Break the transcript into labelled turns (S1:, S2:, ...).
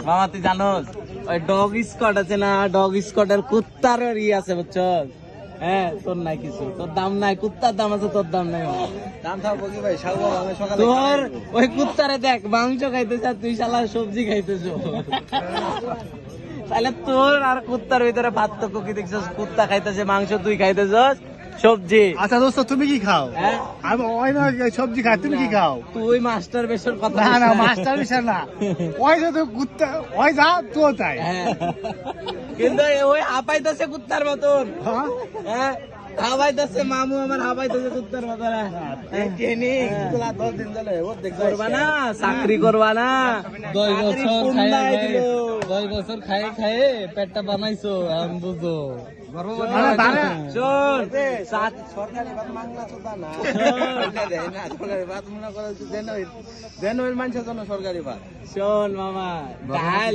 S1: মামা তুই জানোস ওই ডগ স্কট আছে না, ডগ স্কটের কুত্তার আছে বুঝছো? হ্যাঁ তোর নাই কিছু, তোর দাম নাই, কুত্তার দাম আছে, তোর দাম নাই।
S2: দাম থাকবো কি ভাই, সকালে
S1: তোর ওই কুত্তারে দেখ মাংস খাইতেছ আর তুই শালা সবজি খাইতেছ। তাহলে তোর আর কুত্তার ভিতরে পার্থক্য কি দেখছিস? কুত্তা খাইতেছে মাংস, তুই খাইতেছস সবজি।
S2: আচ্ছা দোস্ত তুমি কি খাও?
S1: হ্যাঁ
S2: আমি ওই না সবজি খাই, তুমি কি খাও?
S1: তুই মাস্টার বেশর কথা
S2: না
S1: বলিস
S2: না মাস্টার বিষয় না, ওই যে তো কুত্তা ওই যা তো তাই।
S1: হ্যাঁ, কিন্তু ওই হাঁপাইতেছে কুত্তার মতন।
S2: হ্যাঁ?
S1: হ্যাঁ হাঁপাইতেছে মামু আমার, হাঁপাইতেছে কুত্তার মতন। কেনি
S2: 10 দিন ধরে ওর দেখছো
S1: করবা না, চাকরি করবা না?
S3: 10 বছর
S1: চাকরি পুন্নায়
S3: খায়ে
S1: দিলো।
S3: 10 বছর খায়ে খায়ে পেটটা বানাইছো, আমি বুঝো।
S2: আরে দাঁড়া।
S1: শোন
S2: সরকারি ভাত মাংলা চোদা না, দেয় না সরকারি ভাত মনে করো দেন ওই মানুষের জন্য সরকারি ভাত।
S1: শোন মামা, ডাল